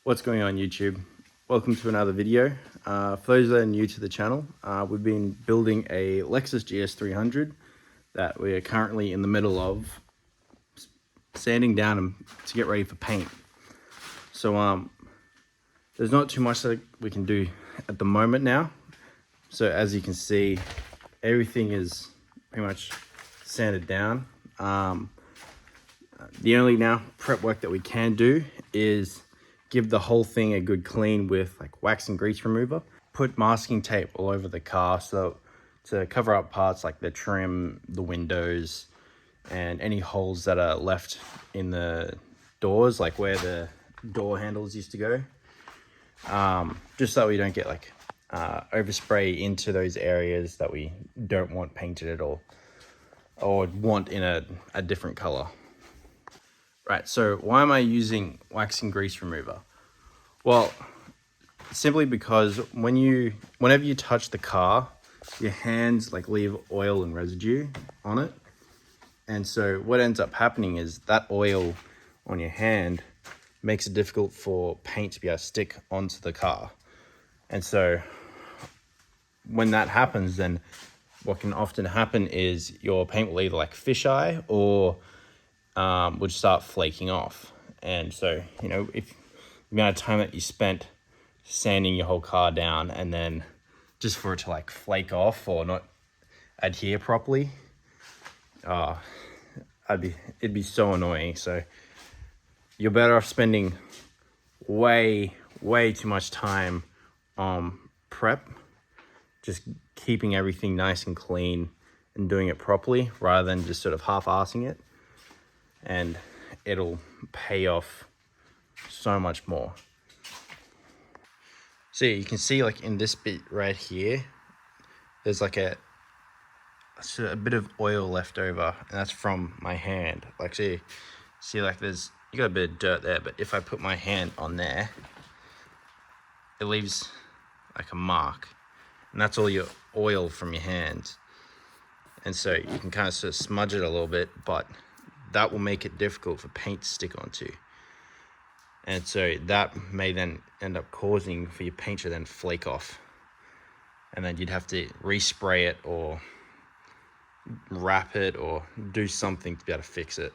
What's going on YouTube? Welcome to another video. For those that are new to the channel, we've been building a Lexus GS300 that we are currently in the middle of sanding down to get ready for paint. So there's not too much that we can do at the moment now. So as you can see, everything is pretty much sanded down. The only now prep work that we can do is give the whole thing a good clean with like wax and grease remover. Put masking tape all over the car so to cover up parts like the trim, the windows, and any holes that are left in the doors, like where the door handles used to go. Just so we don't get like overspray into those areas that we don't want painted at all, or want in a different color. Right, so why am I using wax and grease remover? Well, simply because whenever you touch the car, your hands like leave oil and residue on it. And so what ends up happening is that oil on your hand makes it difficult for paint to be able to stick onto the car. And so when that happens, then what can often happen is your paint will either like fisheye or would start flaking off. And so, you know, if the amount of time that you spent sanding your whole car down and then just for it to like flake off or not adhere properly, it'd be so annoying. So you're better off spending way too much time on prep, just keeping everything nice and clean and doing it properly rather than just sort of half-assing it. And it'll pay off so much more. So you can see like in this bit right here, there's like a bit of oil left over, and that's from my hand. Like see like you got a bit of dirt there, but if I put my hand on there, it leaves like a mark, and that's all your oil from your hands. And so you can kind of sort of smudge it a little bit, but that will make it difficult for paint to stick onto. And so that may then end up causing for your paint to then flake off. And then you'd have to respray it or wrap it or do something to be able to fix it.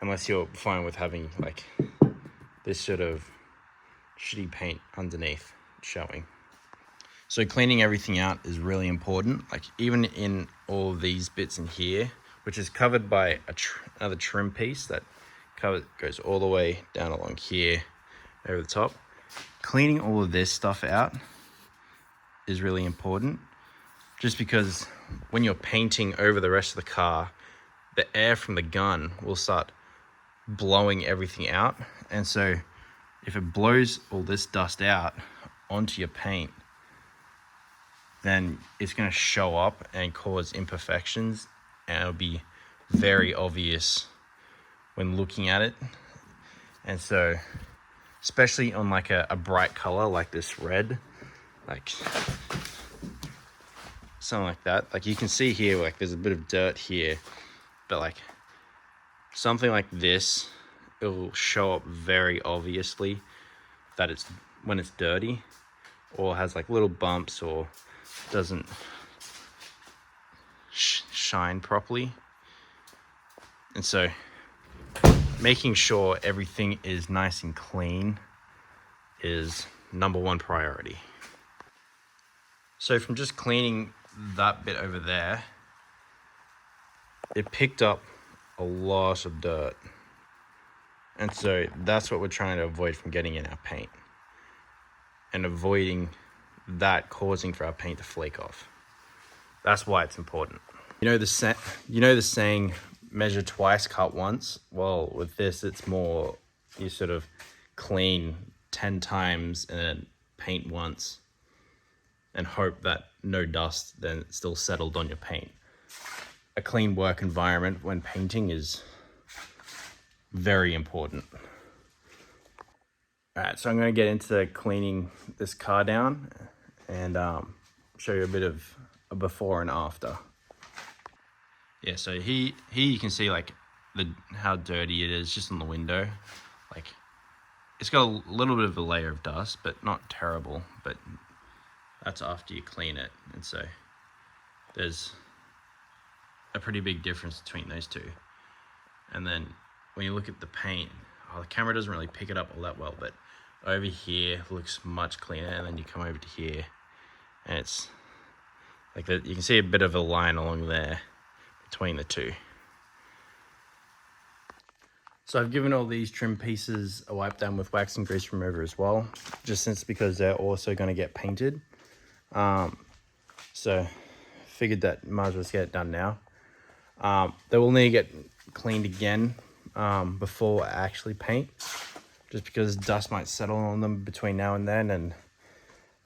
Unless you're fine with having like this sort of shitty paint underneath showing. So cleaning everything out is really important. Like even in all of these bits in here, which is covered by another trim piece that goes all the way down along here over the top. Cleaning all of this stuff out is really important, just because when you're painting over the rest of the car, the air from the gun will start blowing everything out. And so if it blows all this dust out onto your paint, then it's going to show up and cause imperfections, and it'll be very obvious when looking at it. And so especially on like a bright color like this red, like something like that, like you can see here like there's a bit of dirt here, but like something like this, it will show up very obviously that it's when it's dirty or has like little bumps or doesn't shine properly. And so making sure everything is nice and clean is #1 priority. So from just cleaning that bit over there, it picked up a lot of dirt. And so that's what we're trying to avoid from getting in our paint, and avoiding that causing for our paint to flake off. That's why it's important. You know the saying, measure twice, cut once? Well, with this, it's more you sort of clean 10 times and then paint once and hope that no dust then still settled on your paint. A clean work environment when painting is very important. All right, so I'm going to get into cleaning this car down and show you a bit of a before and after. Yeah, so here you can see like how dirty it is just on the window. Like it's got a little bit of a layer of dust, but not terrible. But that's after you clean it, and so there's a pretty big difference between those two. And then when you look at the paint, the camera doesn't really pick it up all that well, but over here looks much cleaner. And then you come over to here, and it's like that. You can see a bit of a line along there between the two. So I've given all these trim pieces a wipe down with wax and grease remover as well, just since because they're also going to get painted. So figured that might as well get it done now. They will need to get cleaned again before I actually paint, just because dust might settle on them between now and then, and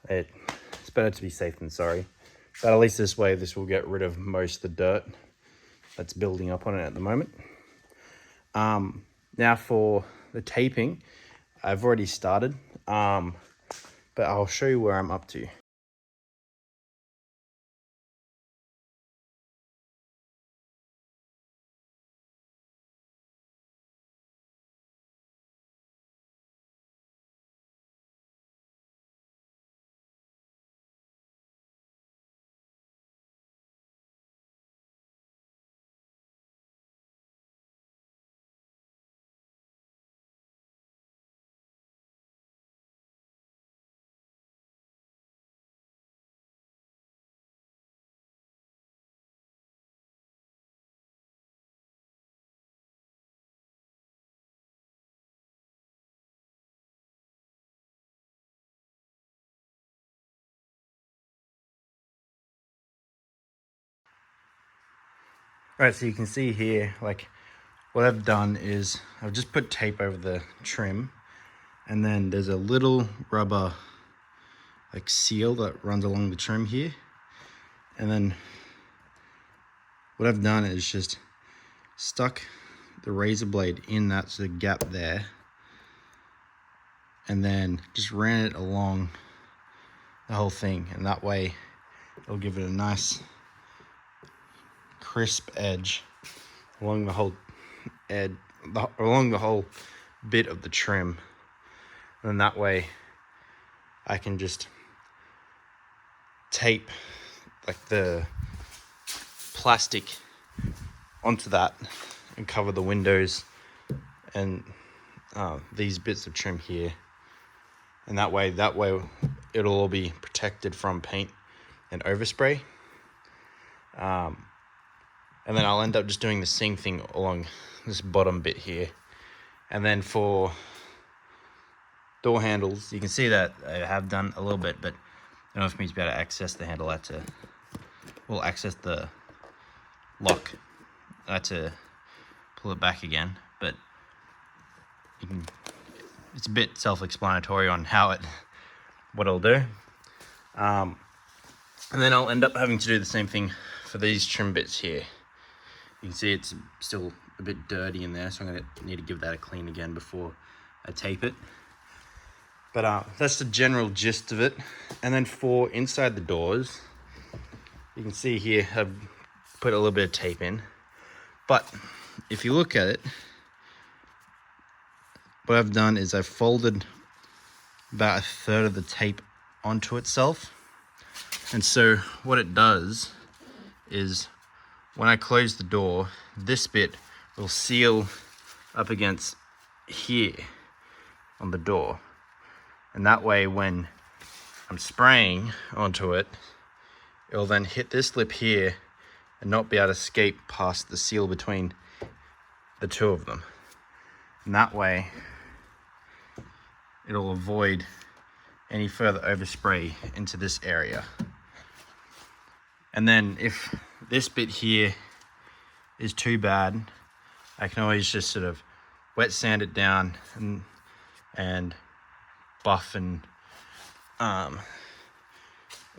it's better to be safe than sorry. But at least this way, this will get rid of most of the dirt that's building up on it at the moment. Now for the taping, I've already started, but I'll show you where I'm up to. Right, so you can see here, like, what I've done is I've just put tape over the trim, and then there's a little rubber like seal that runs along the trim here. And then what I've done is just stuck the razor blade in that sort of gap there, and then just ran it along the whole thing, and that way it'll give it a nice crisp edge along the whole along the whole bit of the trim. And then that way I can just tape like the plastic onto that and cover the windows and these bits of trim here. And that way it'll all be protected from paint and overspray. And then I'll end up just doing the same thing along this bottom bit here. And then for door handles, you can see that I have done a little bit, but in order for me to be able to access the handle, I had to, well, access the lock, I had to pull it back again. But you can, it's a bit self-explanatory on what it'll do. And then I'll end up having to do the same thing for these trim bits here. You can see it's still a bit dirty in there, so I'm going to need to give that a clean again before I tape it. But that's the general gist of it. And then for inside the doors, you can see here I've put a little bit of tape in. But if you look at it, what I've done is I've folded about 1/3 of the tape onto itself. And so what it does is when I close the door, this bit will seal up against here on the door. And that way when I'm spraying onto it, it'll then hit this lip here and not be able to escape past the seal between the two of them. And that way it'll avoid any further overspray into this area. And then if this bit here is too bad, I can always just sort of wet sand it down and buff and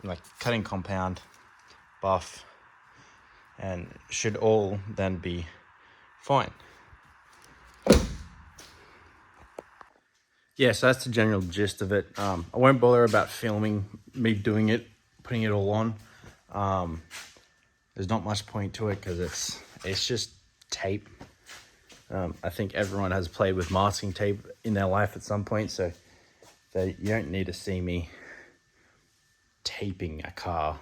like cutting compound, buff, and should all then be fine. Yeah, so that's the general gist of it. I won't bother about filming me doing it, putting it all on. There's not much point to it because it's just tape. I think everyone has played with masking tape in their life at some point, so you don't need to see me taping a car.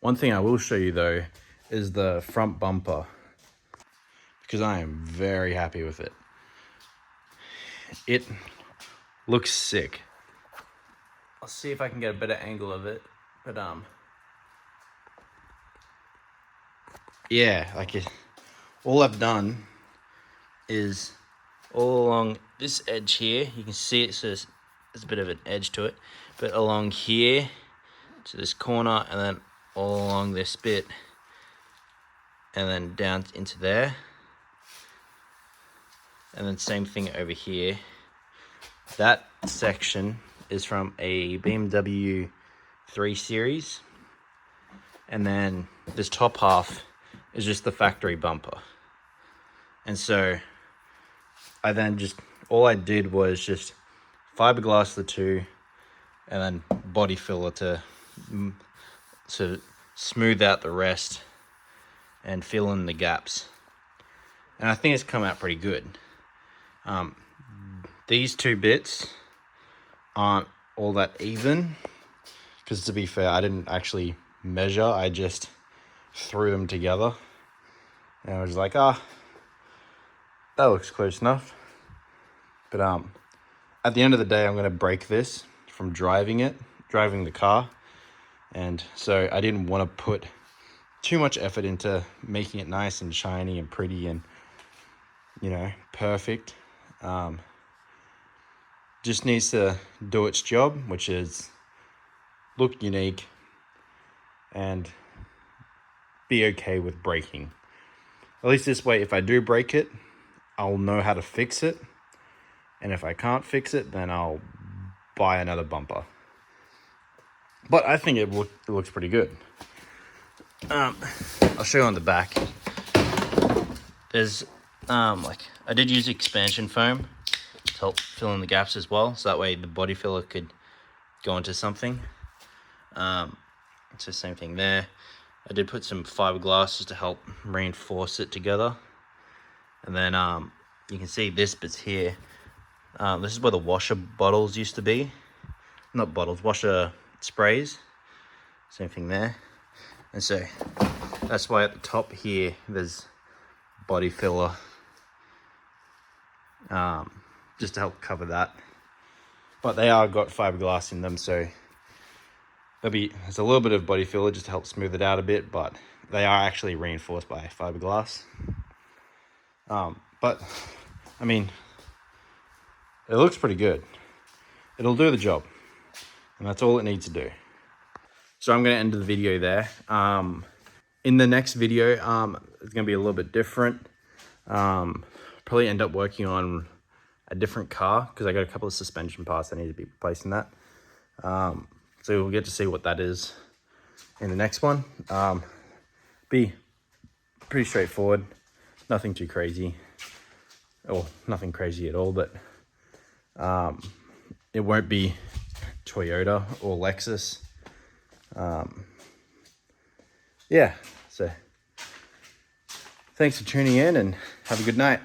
One thing I will show you though is the front bumper, because I am very happy with it. It looks sick. I'll see if I can get a better angle of it, but yeah, like all I've done is all along this edge here, you can see it, so there's a bit of an edge to it, but along here to this corner, and then all along this bit, and then down into there, and then same thing over here. That section is from a BMW 3 Series, and then this top half is just the factory bumper. And so I then all I did was just fiberglass the two, and then body filler to smooth out the rest and fill in the gaps. And I think it's come out pretty good. These two bits aren't all that even, because to be fair, I didn't actually measure, I just threw them together. And I was like, that looks close enough. But at the end of the day, I'm going to break this from driving the car. And so I didn't want to put too much effort into making it nice and shiny and pretty and, you know, perfect. Just needs to do its job, which is look unique and be okay with breaking. At least this way, if I do break it, I'll know how to fix it. And if I can't fix it, then I'll buy another bumper. But I think it looks pretty good. I'll show you on the back. There's I did use expansion foam to help fill in the gaps as well, so that way the body filler could go into something. It's the same thing there. I did put some fiberglass just to help reinforce it together. And then you can see this bit's here. This is where the washer bottles used to be. Not bottles, washer sprays. Same thing there. And so that's why at the top here there's body filler, just to help cover that. But they are got fiberglass in them, so there's a little bit of body filler just to help smooth it out a bit, but they are actually reinforced by fiberglass. But I mean, it looks pretty good. It'll do the job, and that's all it needs to do. So I'm going to end the video there. In the next video, it's going to be a little bit different. Probably end up working on a different car, because I got a couple of suspension parts that need to be replaced in that. So we'll get to see what that is in the next one. Be pretty straightforward, nothing too crazy, or nothing crazy at all, but it won't be Toyota or Lexus. Yeah, so thanks for tuning in and have a good night.